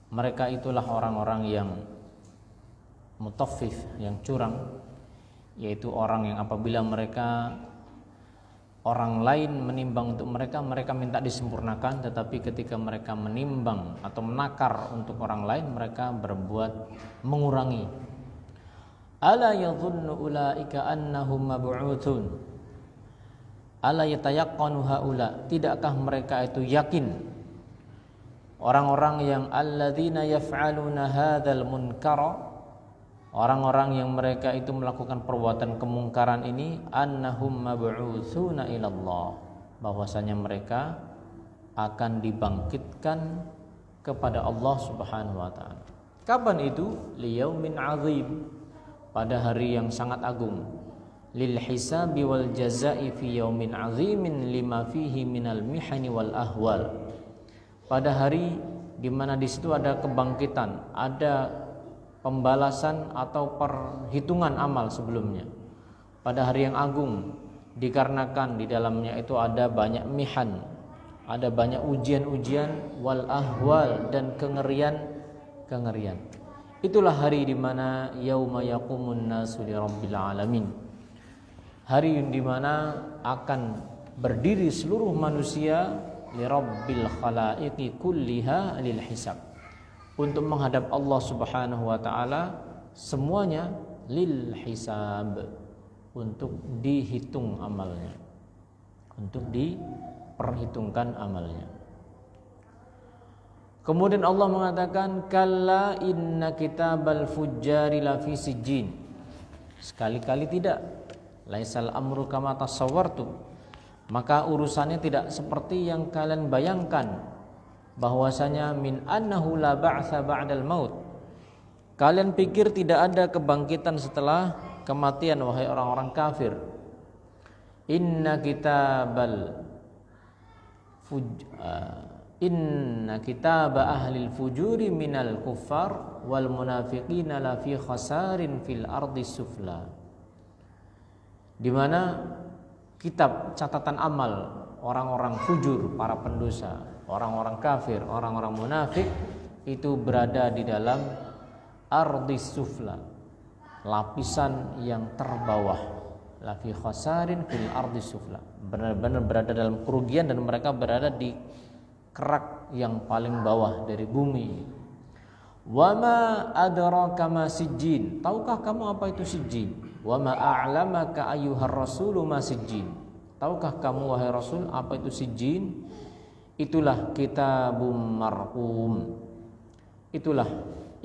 Mereka itulah orang-orang yang mutaffif, yang curang, yaitu orang yang apabila orang lain menimbang untuk mereka, mereka minta disempurnakan, tetapi ketika mereka menimbang atau menakar untuk orang lain, mereka berbuat mengurangi. Ala yadhunnu ulaika annahum mab'utsun. Ala yatayaqqanu haula. Tidakkah mereka itu yakin? Orang-orang yang alladzina yaf'aluna hadzal munkara, orang-orang yang mereka itu melakukan perbuatan kemungkaran ini, annahum mab'utsuna ilallah, bahwasanya mereka akan dibangkitkan kepada Allah Subhanahu wa taala. Kapan itu? Liyaumin azim, pada hari yang sangat agung. Lil hisabi wal jazaa'i fi yaumin azimin lima fihi minal mihani wal ahwal. Pada hari di mana di situ ada kebangkitan, ada pembalasan atau perhitungan amal sebelumnya. Pada hari yang agung, dikarenakan di dalamnya itu ada banyak mihan, ada banyak ujian-ujian, wal ahwal, dan kengerian. Itulah hari di mana yauma yaqumun nasu li rabbil alamin. Hari di mana akan berdiri seluruh manusia li rabbil khalaiqi kulliha lil hisab, untuk menghadap Allah Subhanahu wa taala semuanya, lil hisab, untuk dihitung amalnya, untuk diperhitungkan amalnya. Kemudian Allah mengatakan kalla inna kitabal fujjari lafi sijjin. Sekali-kali tidak, laisal amru kama tasawwartu, maka urusannya tidak seperti yang kalian bayangkan, bahwasanya min annahu la ba'tsa ba'dal maut. Kalian pikir tidak ada kebangkitan setelah kematian, wahai orang-orang kafir. Inna kitaba ahlil fujuri minal kuffar wal munafiqina la fi khasarin fil ardi sufla. Di mana kitab catatan amal orang-orang fujur, para pendosa, orang-orang kafir, orang-orang munafik itu berada di dalam ardis sufla, lapisan yang terbawah. Lafi khasarin fil ardis sufla, benar-benar berada dalam kerugian, dan mereka berada di kerak yang paling bawah dari bumi. Wa ma adraka ma sijjin, tahukah kamu apa itu sijjin? Wa ma a'lamaka ayyuhar rasulu ma sijjin, tahukah kamu wahai Rasul apa itu sijjin? Itulah kitabum marqum, itulah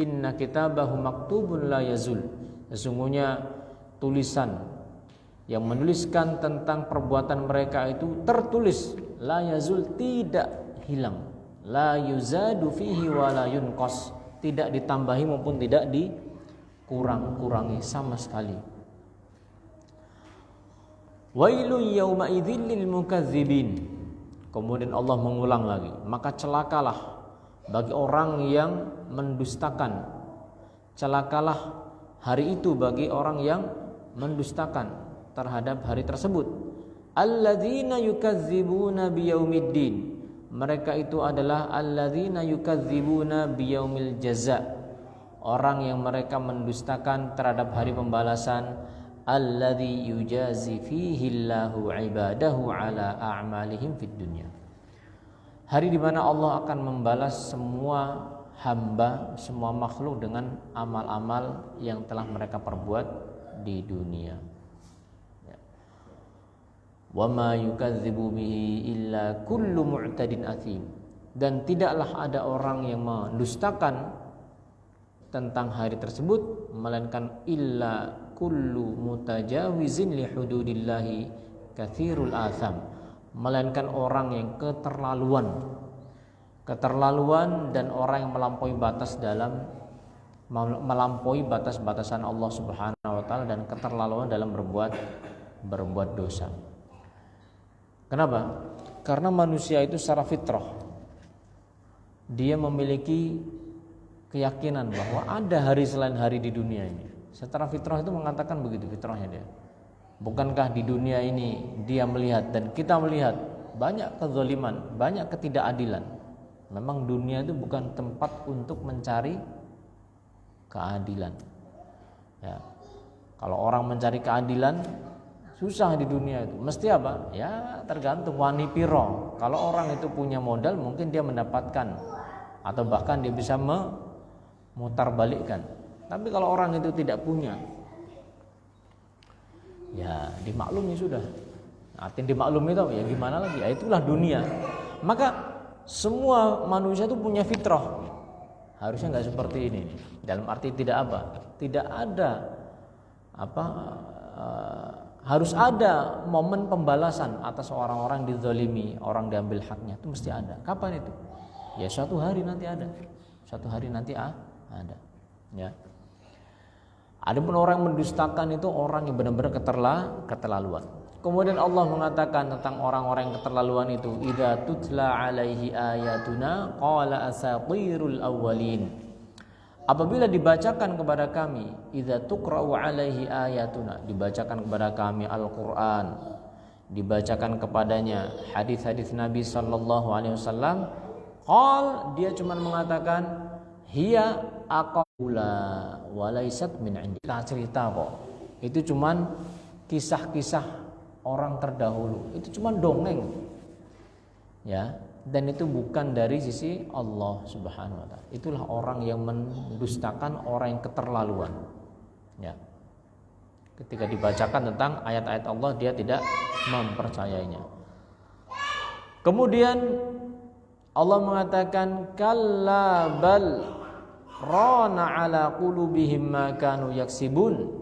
inna kitabahu maktubun la yazul, sesungguhnya tulisan yang menuliskan tentang perbuatan mereka itu tertulis, la yazul, tidak hilang, la yuzadu fihi wa la yunqas, tidak ditambahi maupun tidak dikurang-kurangi sama sekali. Wailun yauma idzil lil mukadzibin. Kemudian Allah mengulang lagi, maka celakalah bagi orang yang mendustakan. Celakalah hari itu bagi orang yang mendustakan terhadap hari tersebut. Alladzina yukadzibuna biyaumiddin, mereka itu adalah alladzina yukadzibuna biyaumil jaza, orang yang mereka mendustakan terhadap hari pembalasan. Alladzi yujazi fihi Allahu ibadahu ala a'malihim fid dunya, hari di mana Allah akan membalas semua hamba, semua makhluk dengan amal-amal yang telah mereka perbuat di dunia. Wa ma yukadzibu bihi illa kullu mu'tadin athim, dan tidaklah ada orang yang mendustakan tentang hari tersebut melainkan illa kullu mutajawizin li hududillahi katsirul atham, melainkan orang yang keterlaluan dan orang yang melampaui batas dalam melampaui batas-batasan Allah Subhanahu wa taala, dan keterlaluan dalam berbuat dosa. Kenapa? Karena manusia itu secara fitrah dia memiliki keyakinan bahwa ada hari selain hari di dunia ini. Secara fitrah itu mengatakan begitu, fitrahnya dia. Bukankah di dunia ini dia melihat dan kita melihat banyak kezaliman, banyak ketidakadilan, Memang dunia itu bukan tempat untuk mencari keadilan. Ya. Kalau orang mencari keadilan susah di dunia itu. Mesti apa? Ya tergantung wani piro. Kalau orang itu punya modal mungkin dia mendapatkan atau bahkan dia bisa memutarbalikkan. Tapi kalau orang itu tidak punya, ya dimaklumi sudah. Artinya dimaklumi itu ya gimana lagi? Ya itulah dunia. Maka semua manusia itu punya fitrah. Harusnya nggak seperti ini. Dalam arti tidak apa? Tidak ada harus ada momen pembalasan atas orang-orang dizalimi, orang diambil haknya. Itu mesti ada. Kapan itu? Ya suatu hari nanti ada. Suatu hari nanti ada. Ya. Adapun orang yang mendustakan itu orang yang benar-benar keterlaluan. Kemudian Allah mengatakan tentang orang-orang yang keterlaluan itu, idza tutla alaihi ayatuna qala asatirul awwalin. Apabila dibacakan kepada kami, idza tuqra'u alaihi ayatuna, dibacakan kepada kami Al-Qur'an, dibacakan kepadanya hadis-hadis Nabi sallallahu alaihi wasallam, qal, dia cuma mengatakan hiya aqula wa laysat min indi. Cerita kok. Itu cuman kisah-kisah orang terdahulu, itu cuma dongeng, ya, dan itu bukan dari sisi Allah Subhanahu Wa Taala. Itulah orang yang mendustakan, orang yang keterlaluan, ya. Ketika dibacakan tentang ayat-ayat Allah, dia tidak mempercayainya. Kemudian Allah mengatakan, kalla bal rana ala qulubihim ma kanu yaksibun.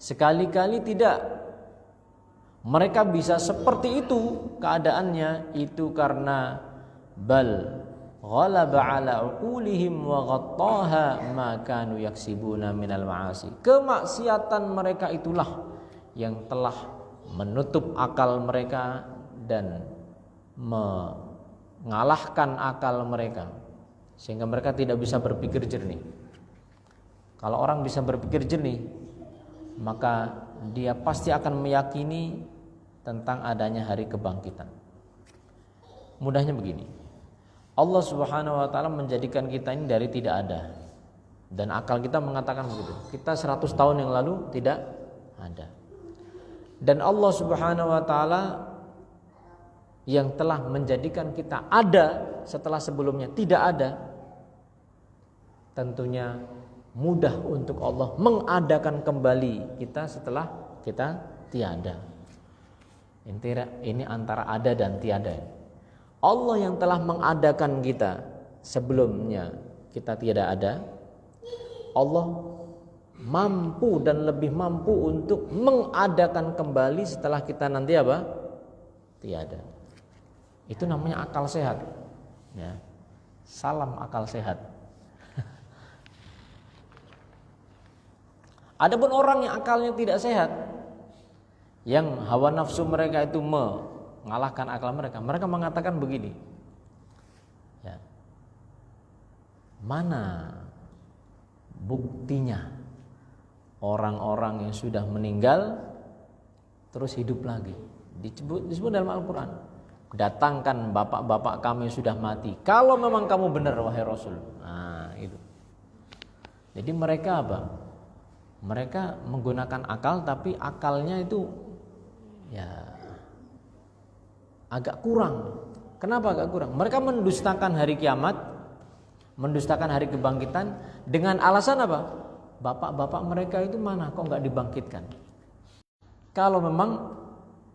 Sekali-kali tidak. Mereka bisa seperti itu keadaannya, itu karena bal ghalaba ala uqulihim wa ghattaha ma kanu yaksibuna minal ma'asi. Kemaksiatan mereka itulah yang telah menutup akal mereka dan mengalahkan akal mereka sehingga mereka tidak bisa berpikir jernih. Kalau orang bisa berpikir jernih, maka dia pasti akan meyakini tentang adanya hari kebangkitan. Mudahnya begini, Allah Subhanahu wa taala menjadikan kita ini dari tidak ada. Dan akal kita mengatakan begitu. Kita 100 tahun yang lalu tidak ada. Dan Allah Subhanahu wa taala yang telah menjadikan kita ada setelah sebelumnya tidak ada, tentunya mudah untuk Allah mengadakan kembali kita setelah kita tiada. Ini antara ada dan tiada. Allah yang telah mengadakan kita sebelumnya kita tiada ada, Allah mampu dan lebih mampu untuk mengadakan kembali setelah kita nanti apa? Tiada. Itu namanya akal sehat, ya. Salam akal sehat. Adapun orang yang akalnya tidak sehat, yang hawa nafsu mereka itu mengalahkan akal mereka, mereka mengatakan begini, ya, mana buktinya orang-orang yang sudah meninggal terus hidup lagi? Disebut dalam Al-Quran, datangkan bapak-bapak kami yang sudah mati, kalau memang kamu benar wahai Rasul. Nah itu. Jadi mereka apa? Mereka menggunakan akal, tapi akalnya itu ya agak kurang. Kenapa agak kurang? Mereka mendustakan hari kiamat, mendustakan hari kebangkitan dengan alasan apa? Bapak-bapak mereka itu mana kok nggak dibangkitkan? Kalau memang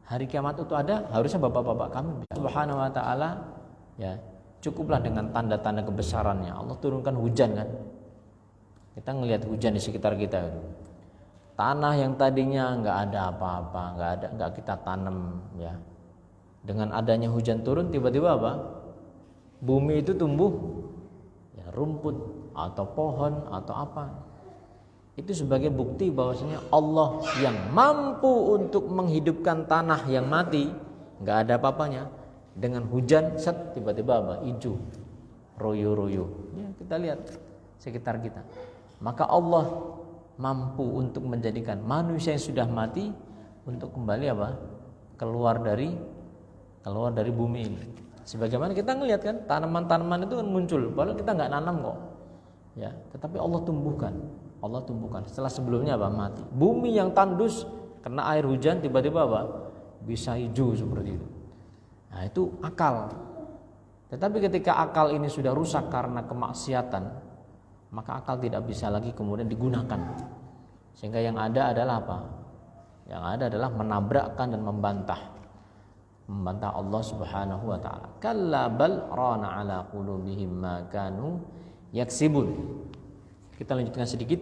hari kiamat itu ada, harusnya bapak-bapak kami. Subhanahu wa taala, ya, cukuplah dengan tanda-tanda kebesarannya. Allah turunkan hujan kan? Kita ngelihat hujan di sekitar kita. Tanah yang tadinya nggak ada apa-apa, nggak kita tanam, ya. Dengan adanya hujan turun, tiba-tiba apa? Bumi itu tumbuh, ya, rumput atau pohon atau apa. Itu sebagai bukti bahwasanya Allah yang mampu untuk menghidupkan tanah yang mati, nggak ada apa-apanya. Dengan hujan, set, tiba-tiba apa? Hijau, royo-royo. Ya, kita lihat sekitar kita. Maka Allah mampu untuk menjadikan manusia yang sudah mati untuk kembali apa? Keluar dari bumi ini. Sebagaimana kita ngelihat kan tanaman-tanaman itu kan muncul, padahal kita nggak nanam kok. Ya, tetapi Allah tumbuhkan. Allah tumbuhkan. Setelah sebelumnya apa? Mati. Bumi yang tandus kena air hujan tiba-tiba apa? Bisa hijau seperti itu. Nah, itu akal. Tetapi ketika akal ini sudah rusak karena kemaksiatan, maka akal tidak bisa lagi kemudian digunakan. Sehingga yang ada adalah apa? Yang ada adalah menabrakkan dan membantah Allah Subhanahu wa taala. Kalla bal rana ala qulubihim ma kanu yaksibun. Kita lanjutkan sedikit.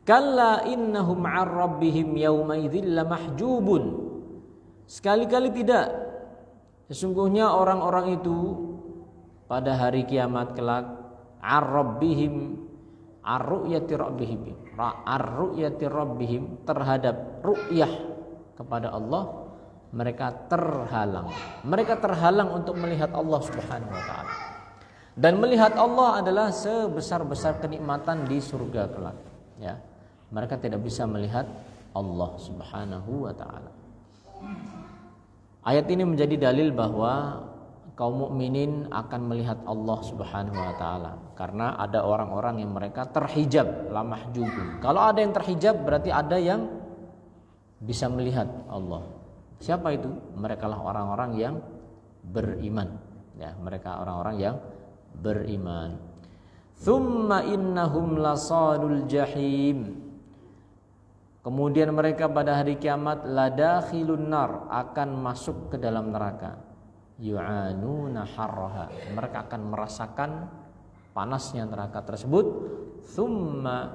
Kalla innahum 'an rabbihim yawma idzil lamahjubun. Sekali-kali tidak. Sesungguhnya orang-orang itu pada hari kiamat kelak 'an rabbihim ar-ru'yati rabbihim terhadap ru'yah kepada Allah mereka terhalang untuk melihat Allah Subhanahu wa taala. Dan melihat Allah adalah sebesar-besar kenikmatan di surga kelak, ya. Mereka tidak bisa melihat Allah Subhanahu wa taala. Ayat ini menjadi dalil bahwa kaum mukminin akan melihat Allah Subhanahu wa taala karena ada orang-orang yang mereka terhijab, la mahjubun. Kalau ada yang terhijab berarti ada yang bisa melihat Allah. Siapa itu? Mereka lah orang-orang yang beriman, ya, mereka orang-orang yang beriman. Thumma innahum lasalul jahim. Kemudian mereka pada hari kiamat ladakhilun nar, akan masuk ke dalam neraka. Yu'anuna harraha, mereka akan merasakan panasnya neraka tersebut. Thumma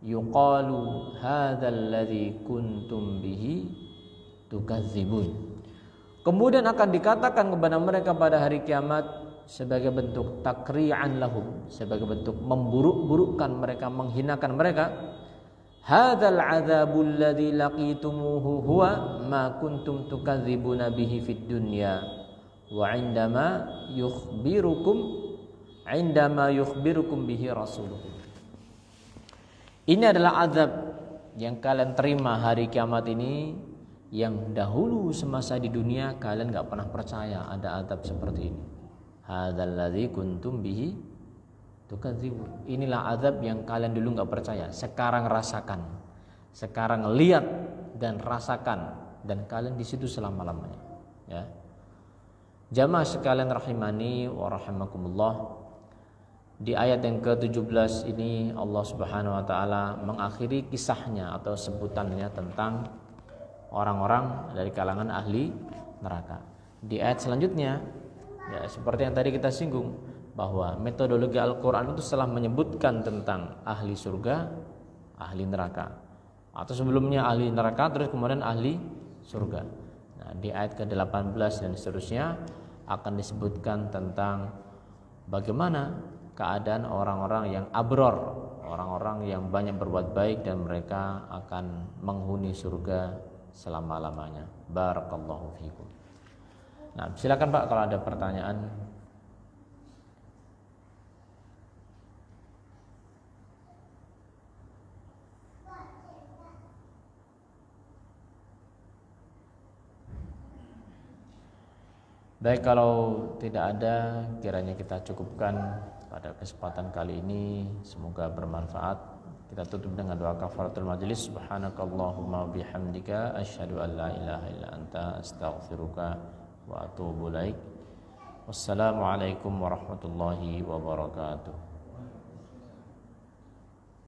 yuqalu hadzal ladzi kuntum bihi tukadzibun. Kemudian akan dikatakan kepada mereka pada hari kiamat sebagai bentuk takri'an lahum, sebagai bentuk memburuk-burukkan mereka, menghinakan mereka. Hadzal adzabul ladzi laqitumuhu huwa ma kuntum tukadzibuna bihi fid dunya wa 'indama yukhbirukum bihi rasuluh. Ini adalah azab yang kalian terima hari kiamat ini, yang dahulu semasa di dunia kalian enggak pernah percaya ada azab seperti ini. Hadzal ladzi kuntum bihi tukadzibun. Inilah azab yang kalian dulu enggak percaya, sekarang rasakan. Sekarang lihat dan rasakan, dan kalian di situ selama-lamanya, ya. Jamaah sekalian rahimani wa rahimakumullah. Di ayat yang ke-17 ini Allah Subhanahu wa taala mengakhiri kisahnya atau sebutannya tentang orang-orang dari kalangan ahli neraka. Di ayat selanjutnya, ya, seperti yang tadi kita singgung, bahwa metodologi Al-Qur'an itu setelah menyebutkan tentang ahli surga, ahli neraka, atau sebelumnya ahli neraka terus kemudian ahli surga. Nah, di ayat ke-18 dan seterusnya akan disebutkan tentang bagaimana keadaan orang-orang yang abror, orang-orang yang banyak berbuat baik dan mereka akan menghuni surga selama-lamanya. Barakallahu fikum. Nah, silakan Pak kalau ada pertanyaan. Baik, kalau tidak ada, kiranya kita cukupkan pada kesempatan kali ini. Semoga bermanfaat. Kita tutup dengan doa kafaratul majelis. Subhanakallahumma bihamdika asyhadu an la ilaha illa anta astaghfiruka wa atubu ilaik. Wassalamualaikum warahmatullahi wabarakatuh.